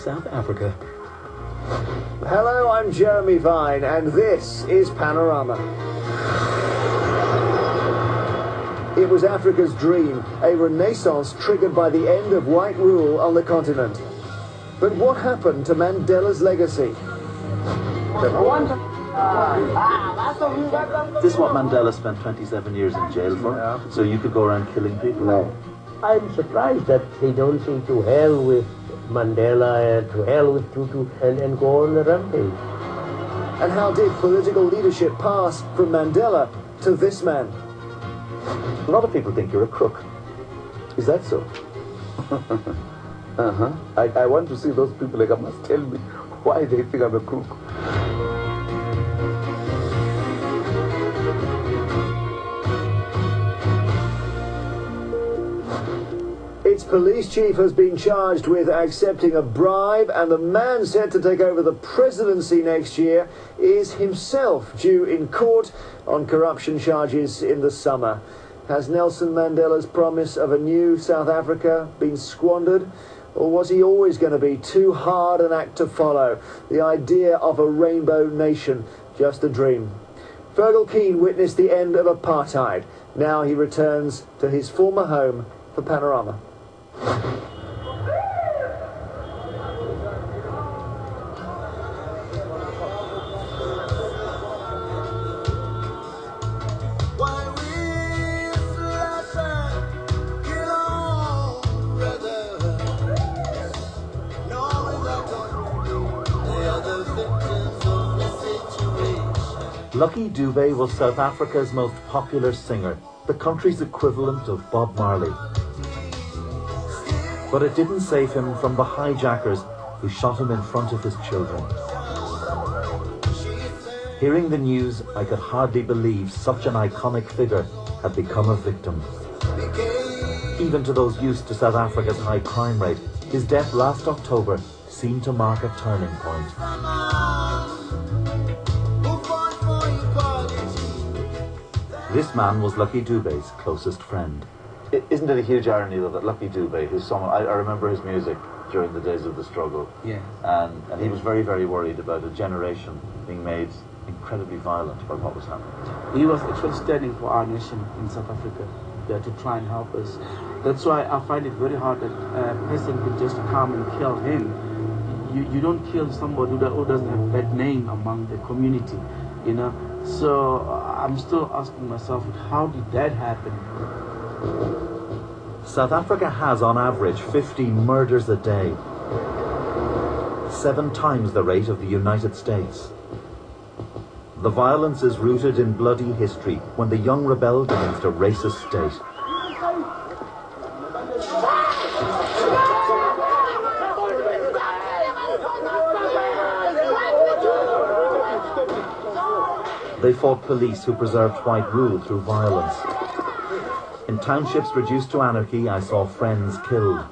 South Africa. Hello, I'm Jeremy Vine, and this is Panorama. It was Africa's dream, a renaissance triggered by the end of white rule on the continent. But what happened to Mandela's legacy? This is what Mandela spent 27 years in jail for, so you could go around killing people? No. I'm surprised that they don't say to hell with Mandela and to hell with Tutu and go on the rampage. And how did political leadership pass from Mandela to this man? A lot of people think you're a crook. Is that so? I want to see those people, like, I must tell me why they think I'm a crook. Its police chief has been charged with accepting a bribe, and the man set to take over the presidency next year is himself due in court on corruption charges in the summer. Has Nelson Mandela's promise of a new South Africa been squandered? Or was he always going to be too hard an act to follow? The idea of a rainbow nation, just a dream. Fergal Keane witnessed the end of apartheid. Now he returns to his former home for Panorama. Lucky Dube was South Africa's most popular singer, the country's equivalent of Bob Marley. But it didn't save him from the hijackers who shot him in front of his children. Hearing the news, I could hardly believe such an iconic figure had become a victim. Even to those used to South Africa's high crime rate, his death last October seemed to mark a turning point. This man was Lucky Dube's closest friend. Isn't it a huge irony, though, that Lucky Dube, who's someone, I remember his music during the days of the struggle, and he was very, very worried about a generation being made incredibly violent by what was happening. He was actually standing for our nation in South Africa, to try and help us. That's why I find it very hard that a person could just come and kill him. You don't kill somebody who doesn't have a bad name among the community, you know. So I'm still asking myself, how did that happen? South Africa has on average 50 murders a day, 7 times the rate of the United States. The violence is rooted in bloody history when the young rebelled against a racist state. They fought police who preserved white rule through violence. In townships reduced to anarchy, I saw friends killed.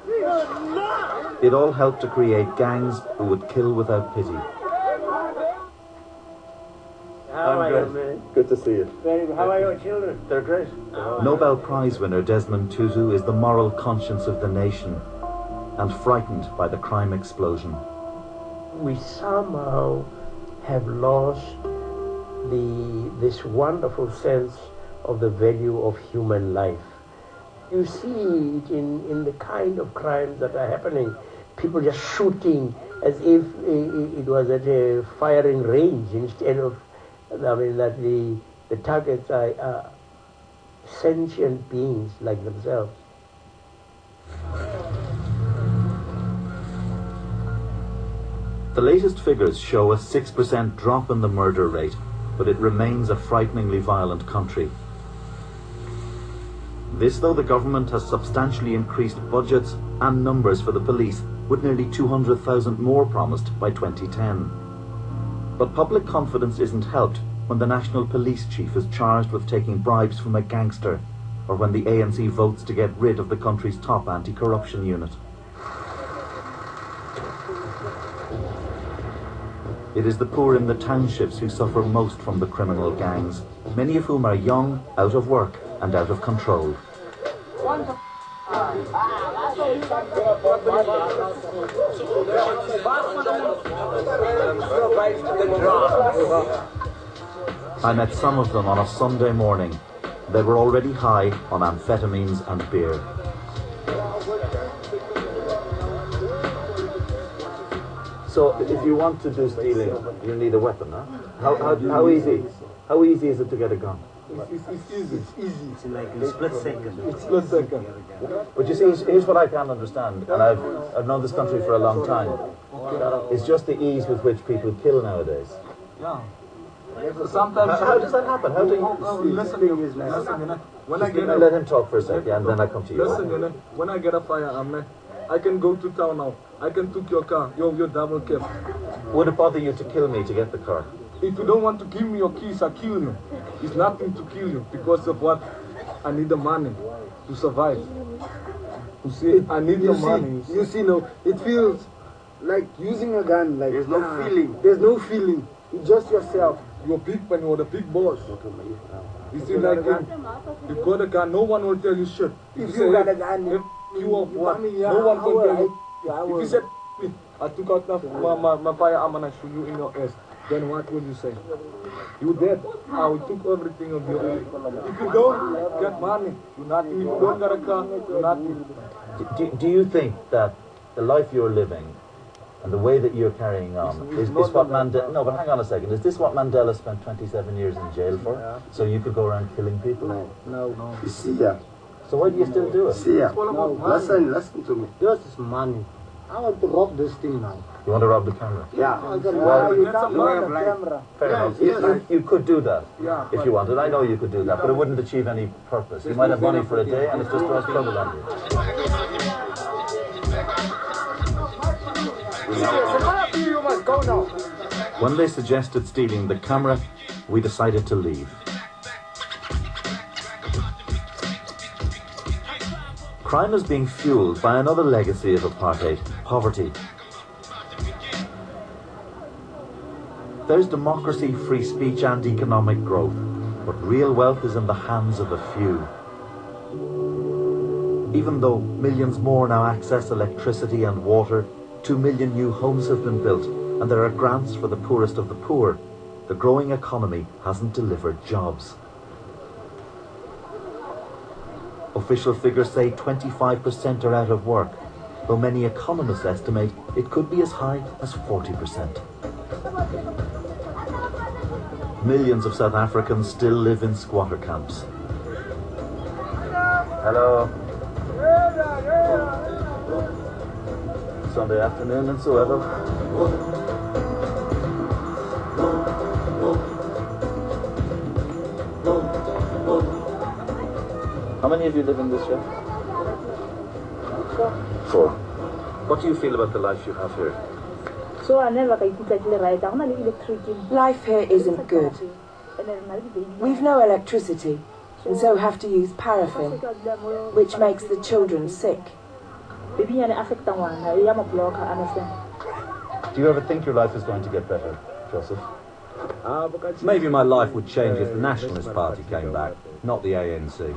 It all helped to create gangs who would kill without pity. How are you, man? Good to see you. Very good. How are your children? They're great. Nobel Prize winner Desmond Tutu is the moral conscience of the nation and frightened by the crime explosion. We somehow have lost this wonderful sense of the value of human life. You see it in the kind of crimes that are happening. People just shooting as if it was at a firing range instead of, I mean, that the targets are sentient beings like themselves. The latest figures show a 6% drop in the murder rate, but it remains a frighteningly violent country. This, though the government has substantially increased budgets and numbers for the police, with nearly 200,000 more promised by 2010. But public confidence isn't helped when the National Police Chief is charged with taking bribes from a gangster, or when the ANC votes to get rid of the country's top anti-corruption unit. It is the poor in the townships who suffer most from the criminal gangs, many of whom are young, out of work and out of control. I met some of them on a Sunday morning. They were already high on amphetamines and beer. So if you want to do stealing, you need a weapon, huh? How easy? How easy is it to get a gun? It's easy. It's easy. It's like a split second. It's split second. But you see, here's what I can't understand, and I've known this country for a long time. It's just the ease with which people kill nowadays. Yeah. Sometimes. How does that happen? How do you... Listen, when I get a, let him talk for a second, and then I come to you. Listen, when I get a firearm, I can go to town now. I can take your car. Your double cab. Would it bother you to kill me to get the car? If you don't want to give me your keys, I kill you. It's nothing to kill you because of what? I need the money to survive. You see, I need the money. You see, no, it feels like using a gun. Like There's no feeling. There's no feeling. It's just yourself. You're big man, you're the big boss. You see, like you got a gun, no one will tell you shit. If you got a gun, you of what? No one can tell you. If you said me, I took out my firearm and I shoot you in your ass, then what would you say? You dead. I will took everything of your own. If you don't get money, you're nothing. If you don't get a car, you're nothing. Do you think that the life you're living and the way that you're carrying on is what Mandela... No, but hang on a second. Is this what Mandela spent 27 years in jail for? Yeah. So you could go around killing people? No. You see, yeah. So why do you still do it? See, yeah. No, Listen to me. Just is money. I want to rob this thing now. You want to rob the camera? Yeah. Well, you can't rob the camera. Fair enough. You could do that if you wanted. I know you could do that, but it wouldn't achieve any purpose. You might have money for a day and it's just cause trouble on you. When they suggested stealing the camera, we decided to leave. Crime is being fueled by another legacy of apartheid, poverty. There's democracy, free speech and economic growth, but real wealth is in the hands of a few. Even though millions more now access electricity and water, 2 million new homes have been built, and there are grants for the poorest of the poor, the growing economy hasn't delivered jobs. Official figures say 25% are out of work, though many economists estimate it could be as high as 40%. Millions of South Africans still live in squatter camps. Hello. Sunday afternoon and so ever. How many of you live in this year? 4. What do you feel about the life you have here? Life here isn't good. We've no electricity and so have to use paraffin, which makes the children sick. Do you ever think your life is going to get better, Joseph? Maybe my life would change if the Nationalist Party came back, not the ANC.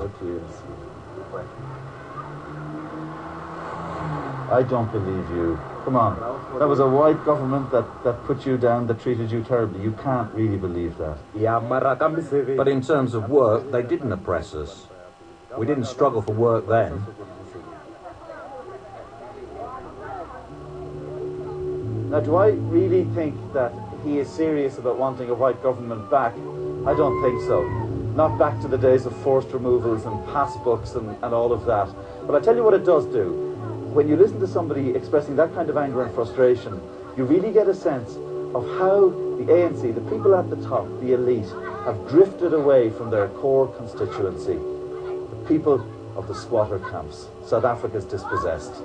I don't believe you. Come on. That was a white government that put you down, that treated you terribly. You can't really believe that. But in terms of work, they didn't oppress us. We didn't struggle for work then. Now, do I really think that he is serious about wanting a white government back? I don't think so. Not back to the days of forced removals and passbooks and all of that. But I tell you what it does do. When you listen to somebody expressing that kind of anger and frustration, you really get a sense of how the ANC, the people at the top, the elite, have drifted away from their core constituency. The people of the squatter camps. South Africa's dispossessed.